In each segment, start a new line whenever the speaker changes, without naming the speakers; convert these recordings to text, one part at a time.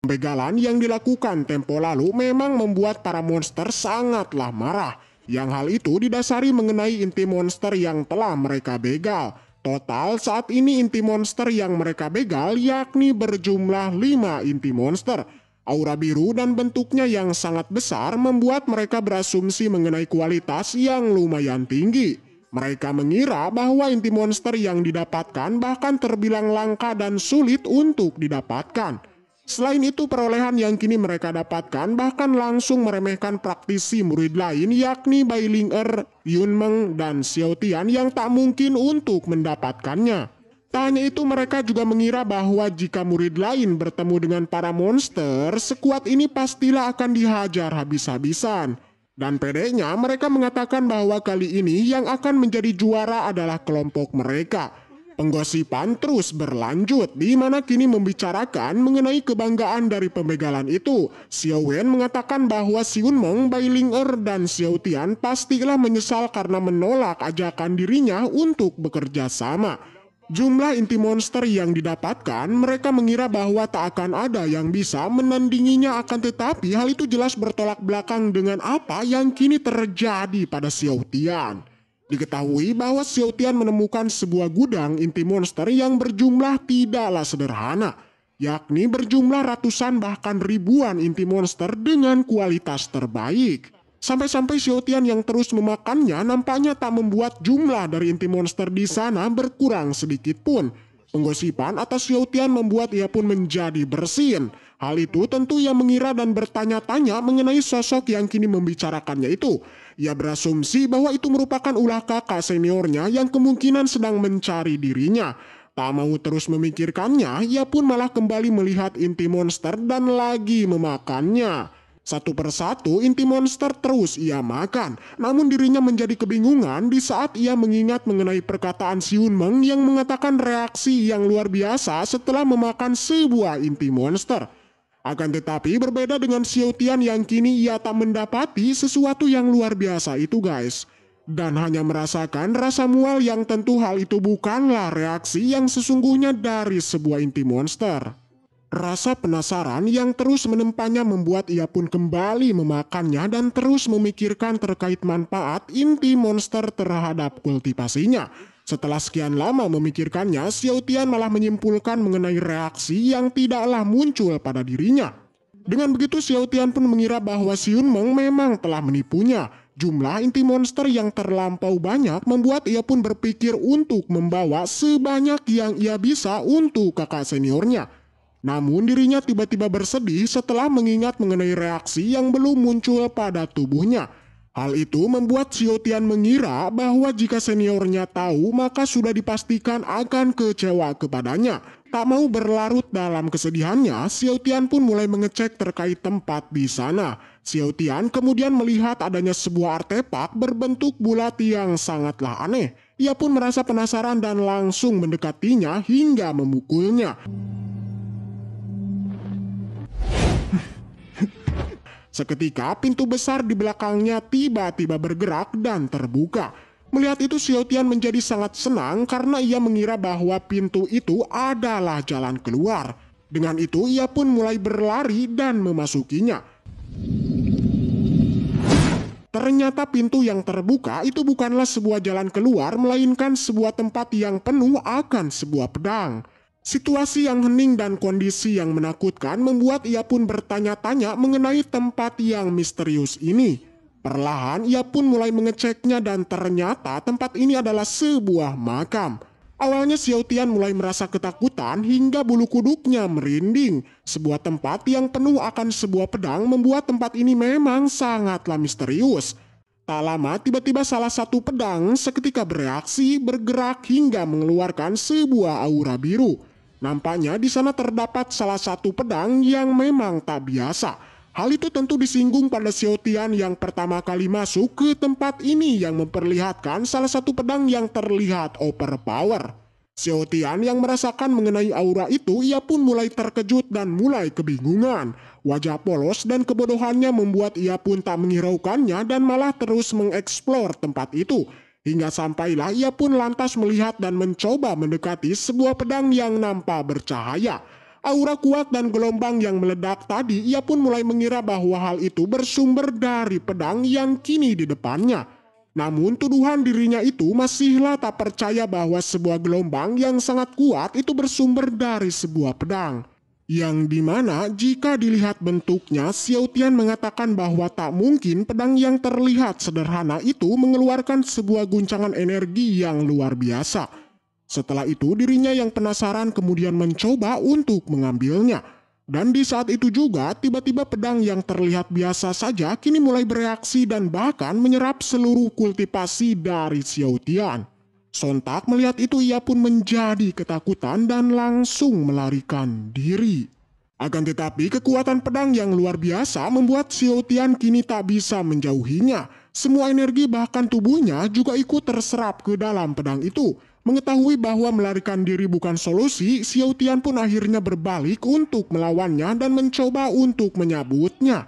Pembegalan yang dilakukan tempo lalu memang membuat para monster sangatlah marah. Yang hal itu didasari mengenai inti monster yang telah mereka begal. Total saat ini inti monster yang mereka begal yakni berjumlah 5 inti monster. Aura biru dan bentuknya yang sangat besar membuat mereka berasumsi mengenai kualitas yang lumayan tinggi. Mereka mengira bahwa inti monster yang didapatkan bahkan terbilang langka dan sulit untuk didapatkan. Selain itu, perolehan yang kini mereka dapatkan bahkan langsung meremehkan praktisi murid lain yakni Bai Ling-er, Yun Meng, dan Xiao Tian yang tak mungkin untuk mendapatkannya. Tak hanya itu, mereka juga mengira bahwa jika murid lain bertemu dengan para monster, sekuat ini pastilah akan dihajar habis-habisan. Dan pedenya mereka mengatakan bahwa kali ini yang akan menjadi juara adalah kelompok mereka. Penggosipan terus berlanjut di mana kini membicarakan mengenai kebanggaan dari pembegalan itu. Xiao Wen mengatakan bahwa Yun Meng, Bai Ling-er, dan Xiao Tian pastilah menyesal karena menolak ajakan dirinya untuk bekerja sama. Jumlah inti monster yang didapatkan, mereka mengira bahwa tak akan ada yang bisa menandinginya, akan tetapi hal itu jelas bertolak belakang dengan apa yang kini terjadi pada Xiao Tian. Diketahui bahwa Xiao Tian menemukan sebuah gudang inti monster yang berjumlah tidaklah sederhana, yakni berjumlah ratusan bahkan ribuan inti monster dengan kualitas terbaik. Sampai-sampai Xiao Tian yang terus memakannya nampaknya tak membuat jumlah dari inti monster di sana berkurang sedikit pun. Penggosipan atas Xiao Tian membuat ia pun menjadi bersin. Hal itu tentu ia mengira dan bertanya-tanya mengenai sosok yang kini membicarakannya itu. Ia berasumsi bahwa itu merupakan ulah kakak seniornya yang kemungkinan sedang mencari dirinya. Tak mau terus memikirkannya, ia pun malah kembali melihat inti monster dan lagi memakannya. Satu persatu inti monster terus ia makan, namun dirinya menjadi kebingungan di saat ia mengingat mengenai perkataan Yun Meng yang mengatakan reaksi yang luar biasa setelah memakan sebuah inti monster. Akan tetapi berbeda dengan Xiao Tian yang kini ia tak mendapati sesuatu yang luar biasa itu guys. Dan hanya merasakan rasa mual yang tentu hal itu bukanlah reaksi yang sesungguhnya dari sebuah inti monster. Rasa penasaran yang terus menempanya membuat ia pun kembali memakannya dan terus memikirkan terkait manfaat inti monster terhadap kultivasinya. Setelah sekian lama memikirkannya, Xiao Tian malah menyimpulkan mengenai reaksi yang tidaklah muncul pada dirinya. Dengan begitu Xiao Tian pun mengira bahwa Yun Meng memang telah menipunya. Jumlah inti monster yang terlampau banyak membuat ia pun berpikir untuk membawa sebanyak yang ia bisa untuk kakak seniornya. Namun dirinya tiba-tiba bersedih setelah mengingat mengenai reaksi yang belum muncul pada tubuhnya. Hal itu membuat Xiao Tian mengira bahwa jika seniornya tahu maka sudah dipastikan akan kecewa kepadanya. Tak mau berlarut dalam kesedihannya, Xiao Tian pun mulai mengecek terkait tempat di sana. Xiao Tian kemudian melihat adanya sebuah artefak berbentuk bulat yang sangatlah aneh. Ia pun merasa penasaran dan langsung mendekatinya hingga memukulnya. Seketika pintu besar di belakangnya tiba-tiba bergerak dan terbuka. Melihat itu Xiao Tian menjadi sangat senang karena ia mengira bahwa pintu itu adalah jalan keluar. Dengan itu ia pun mulai berlari dan memasukinya. Ternyata pintu yang terbuka itu bukanlah sebuah jalan keluar melainkan sebuah tempat yang penuh akan sebuah pedang. Situasi yang hening dan kondisi yang menakutkan membuat ia pun bertanya-tanya mengenai tempat yang misterius ini. Perlahan ia pun mulai mengeceknya dan ternyata tempat ini adalah sebuah makam. Awalnya Xiao Tian mulai merasa ketakutan hingga bulu kuduknya merinding. Sebuah tempat yang penuh akan sebuah pedang membuat tempat ini memang sangatlah misterius. Tak lama tiba-tiba salah satu pedang seketika bereaksi, bergerak hingga mengeluarkan sebuah aura biru. Nampaknya di sana terdapat salah satu pedang yang memang tak biasa. Hal itu tentu disinggung pada Xiao Tian yang pertama kali masuk ke tempat ini yang memperlihatkan salah satu pedang yang terlihat overpower. Xiao Tian yang merasakan mengenai aura itu, ia pun mulai terkejut dan mulai kebingungan. Wajah polos dan kebodohannya membuat ia pun tak menghiraukannya dan malah terus mengeksplor tempat itu. Hingga sampailah ia pun lantas melihat dan mencoba mendekati sebuah pedang yang nampak bercahaya. Aura kuat dan gelombang yang meledak tadi, ia pun mulai mengira bahwa hal itu bersumber dari pedang yang kini di depannya. Namun tuduhan dirinya itu masihlah tak percaya bahwa sebuah gelombang yang sangat kuat itu bersumber dari sebuah pedang. Yang dimana jika dilihat bentuknya, Xiao Tian mengatakan bahwa tak mungkin pedang yang terlihat sederhana itu mengeluarkan sebuah guncangan energi yang luar biasa. Setelah itu dirinya yang penasaran kemudian mencoba untuk mengambilnya. Dan di saat itu juga tiba-tiba pedang yang terlihat biasa saja kini mulai bereaksi dan bahkan menyerap seluruh kultivasi dari Xiao Tian. Sontak melihat itu ia pun menjadi ketakutan dan langsung melarikan diri. Akan tetapi kekuatan pedang yang luar biasa membuat Xiao Tian kini tak bisa menjauhinya. Semua energi bahkan tubuhnya juga ikut terserap ke dalam pedang itu. Mengetahui bahwa melarikan diri bukan solusi, Xiao Tian pun akhirnya berbalik untuk melawannya dan mencoba untuk menyabutnya.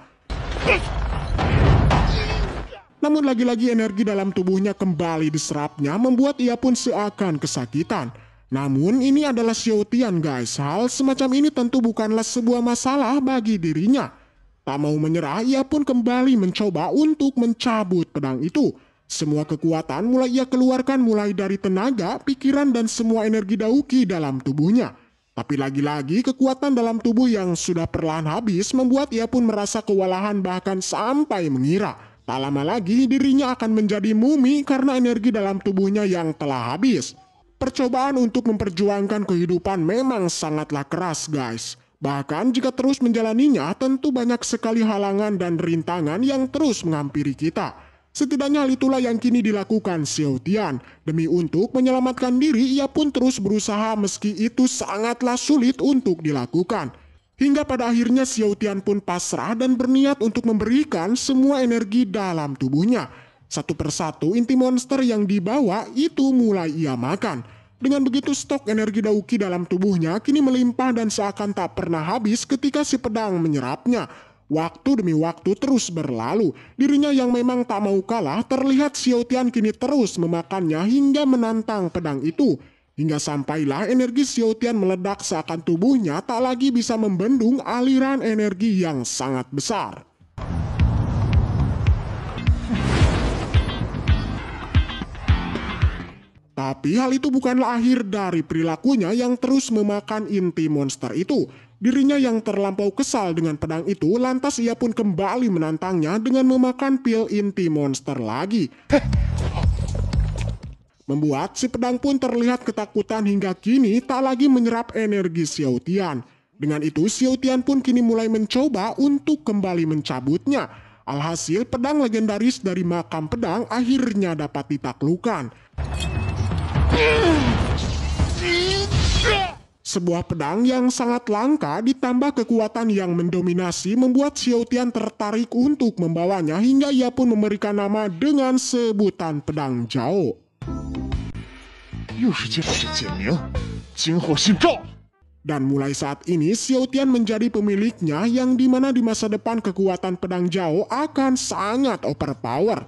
Namun lagi-lagi energi dalam tubuhnya kembali diserapnya membuat ia pun seakan kesakitan. Namun ini adalah Xiao Tian guys, hal semacam ini tentu bukanlah sebuah masalah bagi dirinya. Tak mau menyerah, ia pun kembali mencoba untuk mencabut pedang itu. Semua kekuatan mulai ia keluarkan mulai dari tenaga, pikiran dan semua energi Dauki dalam tubuhnya. Tapi lagi-lagi kekuatan dalam tubuh yang sudah perlahan habis membuat ia pun merasa kewalahan bahkan sampai mengira tak lama lagi dirinya akan menjadi mumi karena energi dalam tubuhnya yang telah habis. Percobaan untuk memperjuangkan kehidupan memang sangatlah keras guys. Bahkan jika terus menjalaninya tentu banyak sekali halangan dan rintangan yang terus menghampiri kita. Setidaknya hal itulah yang kini dilakukan Xiao Tian. Demi untuk menyelamatkan diri, ia pun terus berusaha meski itu sangatlah sulit untuk dilakukan. Hingga pada akhirnya Xiao Tian pun pasrah dan berniat untuk memberikan semua energi dalam tubuhnya. Satu persatu inti monster yang dibawa itu mulai ia makan. Dengan begitu stok energi Dauki dalam tubuhnya kini melimpah dan seakan tak pernah habis ketika si pedang menyerapnya. Waktu demi waktu terus berlalu, dirinya yang memang tak mau kalah terlihat Xiao Tian kini terus memakannya hingga menantang pedang itu. Hingga sampailah energi Xiao Tian meledak seakan tubuhnya tak lagi bisa membendung aliran energi yang sangat besar. Tapi hal itu bukanlah akhir dari perilakunya yang terus memakan inti monster itu. Dirinya yang terlampau kesal dengan pedang itu, lantas ia pun kembali menantangnya dengan memakan pil inti monster lagi. Membuat si pedang pun terlihat ketakutan hingga kini tak lagi menyerap energi Xiao Tian. Dengan itu Xiao Tian pun kini mulai mencoba untuk kembali mencabutnya. Alhasil pedang legendaris dari makam pedang akhirnya dapat ditaklukkan. Sebuah pedang yang sangat langka ditambah kekuatan yang mendominasi membuat Xiao Tian tertarik untuk membawanya hingga ia pun memberikan nama dengan sebutan pedang Zhao. Dan mulai saat ini Xiao Tian menjadi pemiliknya yang dimana di masa depan kekuatan pedang Zhao akan sangat overpower.